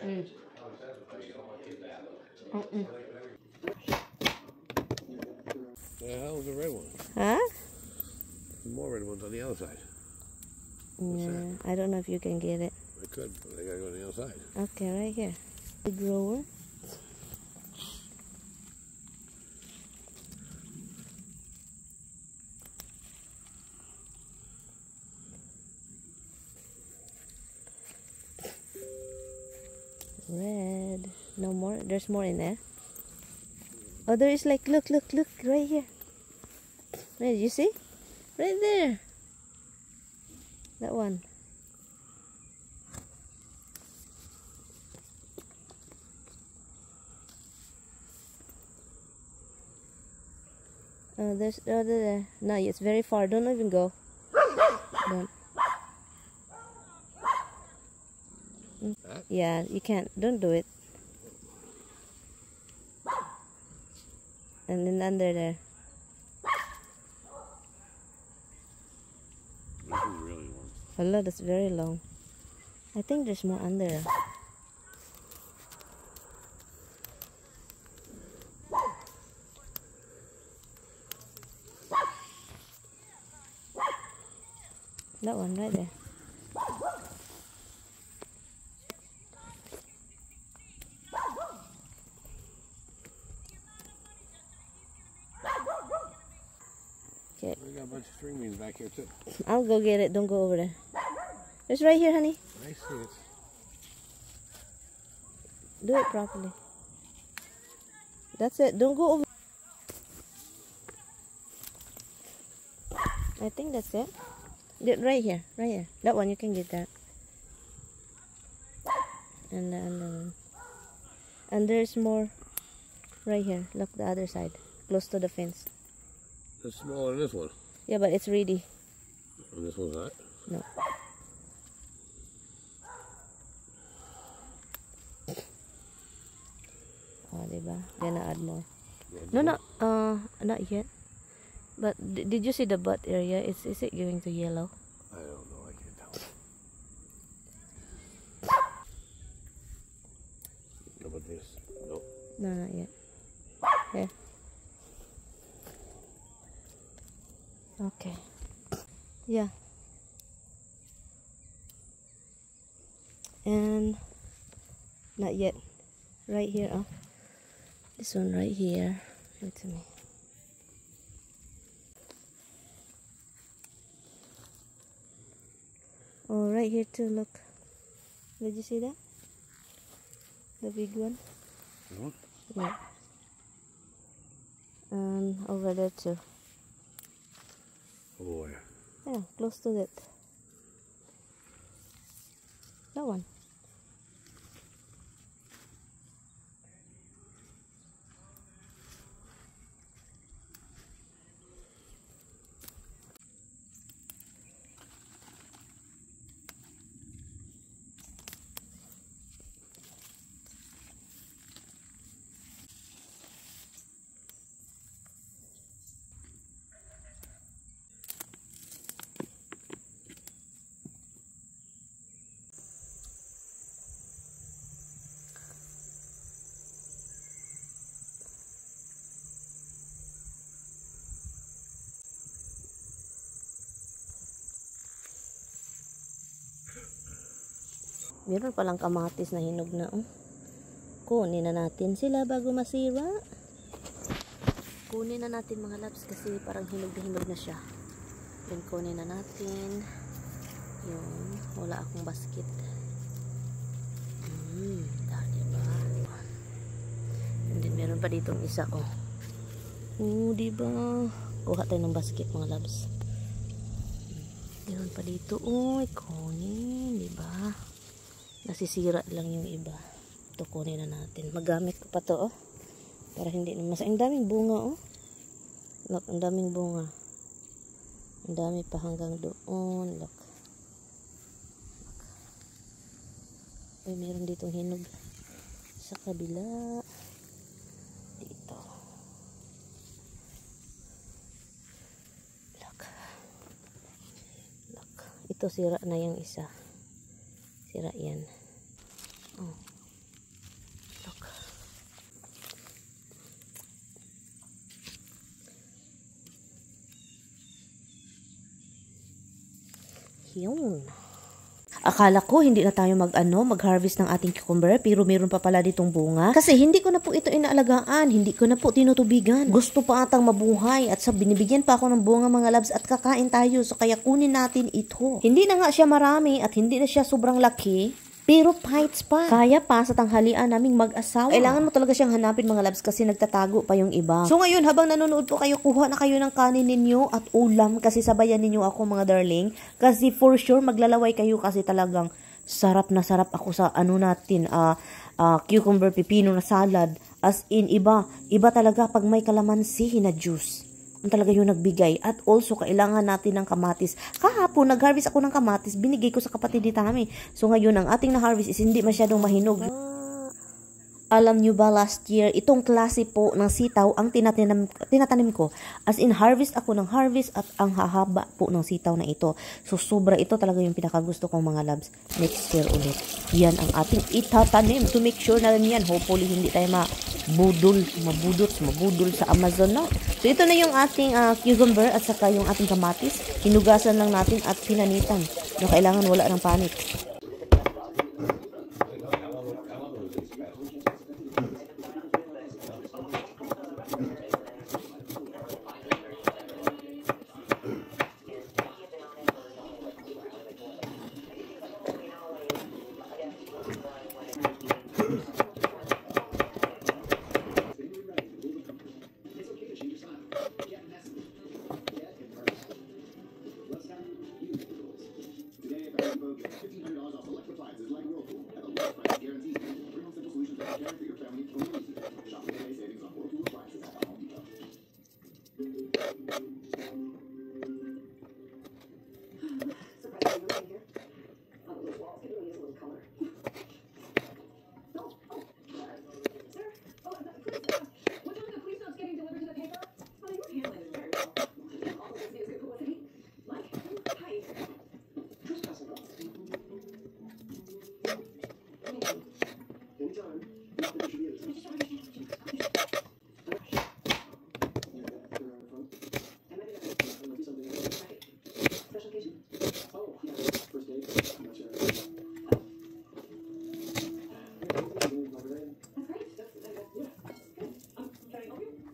Mm. The hell is the red one? Huh? More red ones on the other side. Yeah, I don't know if you can get it. I could, but I gotta go to the other side. Okay, right here. The grower. Red. No more. There's more in there. Oh, there is like, look, right here. Right, you see? Right there. That one. Oh, there's there. No, it's very far. Don't even go. Don't. Yeah, you can't. Don't do it. And then under there. This is really long. Hello, that's very long. I think there's more under. That one right there. Okay. We got a bunch of string beans back here too. I'll go get it. Don't go over there. It's right here, honey. I see it. Do it properly. That's it. Don't go over. I think that's it. Right here. Right here. That one, you can get that. And the other one. And there's more right here. Look, the other side. Close to the fence. It's smaller than this one. Yeah, but it's ready. And this one's not? No. Oh, diba? Gonna add more. No, not yet. But did you see the butt area? Is it going to yellow? I don't know. I can't tell. How about this? Nope. No, not yet. Here. Okay. Yeah. And not yet. Right here. Oh, this one right here. Give it to me. Oh, right here too. Look. Did you see that? The big one. Yeah. And over there too. Oh, yeah. Yeah, close to that. That one. Meron palang kamatis na hinog na. Oh. Kunin na natin sila bago masira. Kunin na natin mga loves kasi parang hinog na siya. Then kunin na natin. Yung wala akong basket. Diba? And then meron pa ditong isa. Diba? Kuha tayo ng basket mga loves. Meron pa dito. Kunin. Diba? Nasisira lang yung iba. Ito kunin na natin. Magamit ko pa to para hindi naman ang daming bunga Look, ang daming bunga. Ang dami pa hanggang doon. Look. Ay, meron ditong hinog sa kabila. Dito. Look. Look. Ito sira na yung isa. Sira yan. Yun. Akala ko hindi na tayo mag-harvest ng ating cucumber, pero meron pa pala ditong bunga. Kasi hindi ko na po ito inaalagaan, hindi ko na po tinutubigan. Gusto pa atang mabuhay at sa binibigyan pa ako ng bunga mga labs at kakain tayo. So kaya kunin natin ito. Hindi na nga siya marami at hindi na siya sobrang laki. Pero fights pa. Kaya pa sa tanghalian naming mag-asawa. Kailangan mo talaga siyang hanapin mga labs kasi nagtatago pa yung iba. So ngayon habang nanonood po kayo, kuha na kayo ng kanin ninyo at ulam kasi sabayan ninyo ako mga darling. Kasi for sure maglalaway kayo kasi talagang sarap na sarap ako sa natin, cucumber pipino na salad. As in iba talaga pag may kalamansi na juice. Talaga yung nagbigay. At also, kailangan natin ng kamatis. Kahapon, nag-harvest ako ng kamatis. Binigay ko sa kapatid ni Tami. So, ngayon, ang ating na-harvest is hindi masyadong mahinog. Alam nyo ba, last year, itong klase po ng sitaw ang tinatanim ko. As in, harvest ako ng harvest at ang hahaba po ng sitaw na ito. So, sobra ito talaga yung pinakagusto kong mga labs. Next year ulit. Yan ang ating itatanim to make sure na yan. Hopefully, hindi tayo mabudol sa Amazon, no? So, ito na yung ating cucumber at saka yung ating kamatis. Hinugasan lang natin at pinanitan. No, kailangan wala ng panik.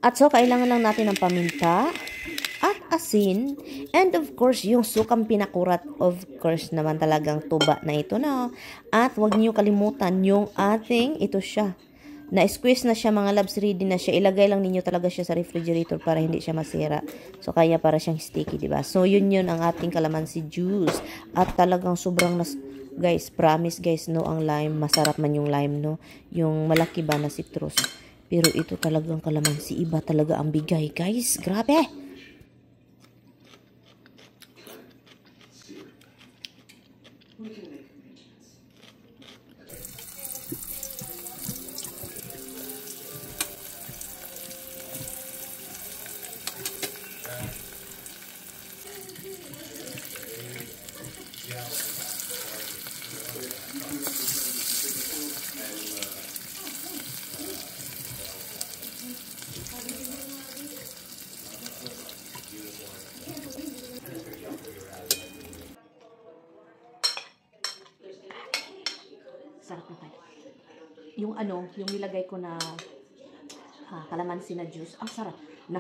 At so, kailangan lang natin ng paminta at asin. And of course, yung sukang pinakurat, of course naman talagang tuba na ito na. At huwag niyo kalimutan yung ating, ito siya. Na-squeeze na siya mga labs, ready na siya. Ilagay lang ninyo talaga siya sa refrigerator para hindi siya masira. So, kaya para siyang sticky, diba? So, yun ang ating calamansi juice. At talagang sobrang guys, promise guys, no, ang lime. Masarap man yung lime, no? Yung malaki ba na citrus. Pero ito talagang kalamansi. Iba talaga ang bigay, guys. Grabe! Sarap na tayo. Yung nilagay ko na kalamansi na juice. Ang sarap. Na,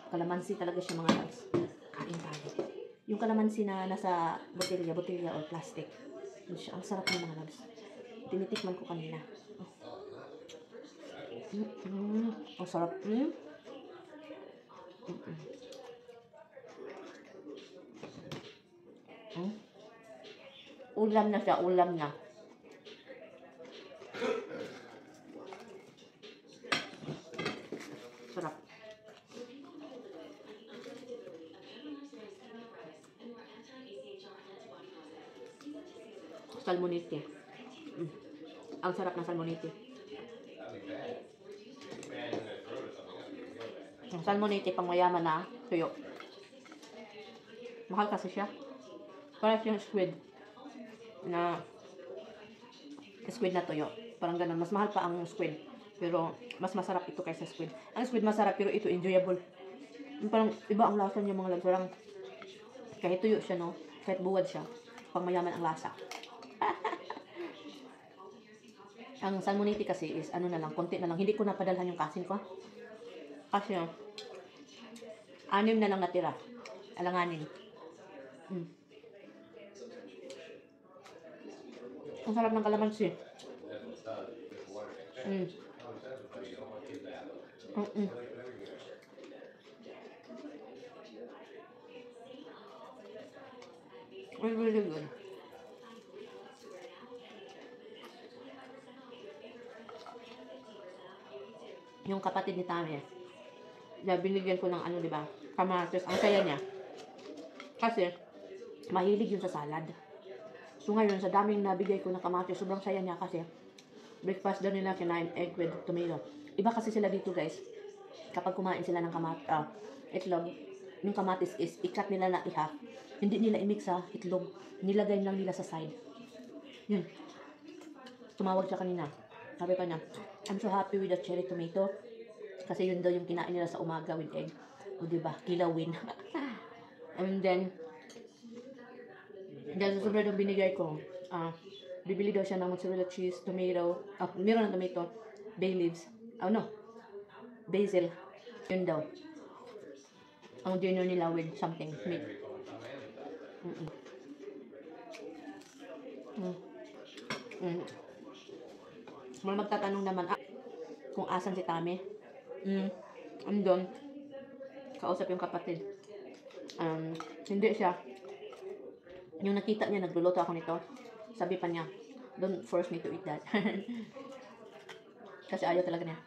kalamansi talaga siya mga guys. Kain tayo. Yung kalamansi na nasa botelya or plastic. Yun siya. Ang sarap ng mga labs. Tinitikman ko kanina. Ang sarap. Ulam na siya. Ulam na. Sarap. Salmonite. Ang sarap ng salmonite. Ang salmonite pang mayaman na tuyo. Mahal kasi siya. Parang yung squid na tuyo. Parang ganun. Mas mahal pa ang squid. Pero mas masarap ito kaysa squid. Ang squid masarap pero ito enjoyable. Parang iba ang lasa niya mga labs. Parang kahit tuyo siya, no? Kahit buwad siya. Pangmayaman ang lasa. Ang salmonite kasi is ano na lang, konti na lang. Hindi ko napadalhan yung kasin ko. Kasi 6 na lang natira. Alanganin. Ang sarap ng kalamansi. Really good. Yung kapatid ni Tami, binigyan ko ng ano, diba? Kamatis. Ang saya niya. Kasi, mahilig yun sa salad. So ngayon, sa daming nabigay ko ng kamatis, sobrang saya niya kasi breakfast daw nila kinain egg with tomato. Iba kasi sila dito, guys. Kapag kumain sila ng itlog, yung kamatis is i-cut nila na i-half. Hindi nila i-mix sa itlog. Nilagay lang nila sa side. Yun. Tumawag siya kanina. Sabi pa niya, I'm so happy with the cherry tomato. Kasi yun daw yung kinain nila sa umaga with egg. O diba? Kilawin. And then, dahil sa sobrang binigay ko, bibili daw siya ng mozzarella cheese, tomato, meron ng tomato, bay leaves, basil. Yun daw. Ang dinner nila with something, meat. Mal magtatanong naman, kung asan si Tami. Andun. Kausap yung kapatid. Hindi siya. Yung nakita niya, nagluluto ako nito. Sabi pa niya, don't force me to eat that. Kasi ayaw talaga niya.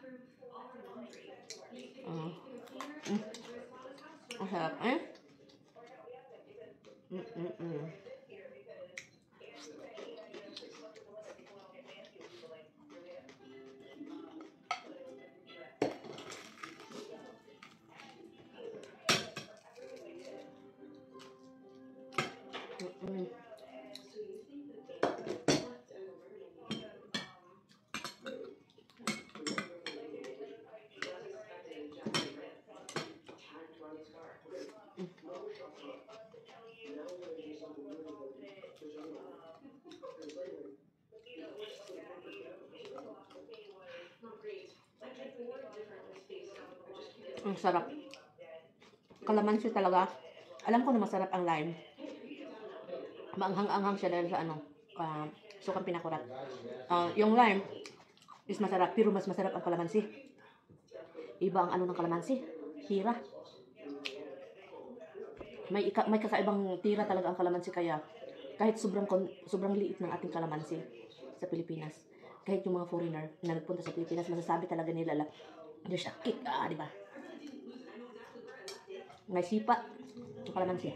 Ang sarap, eh? Ang sarap. Kalamansi talaga. Alam ko na masarap ang lime. Maanghang-anghang siya dahil sa sukang pinakurat. Yung lime is masarap, pero mas masarap ang kalamansi. Iba ang ng kalamansi. Tira. May kakaibang tira talaga ang kalamansi, kaya kahit sobrang liit ng ating kalamansi sa Pilipinas, kahit yung mga foreigner na nagpunta sa Pilipinas, masasabi talaga nila there's a kick, di ba? May sipa ang kalamansi.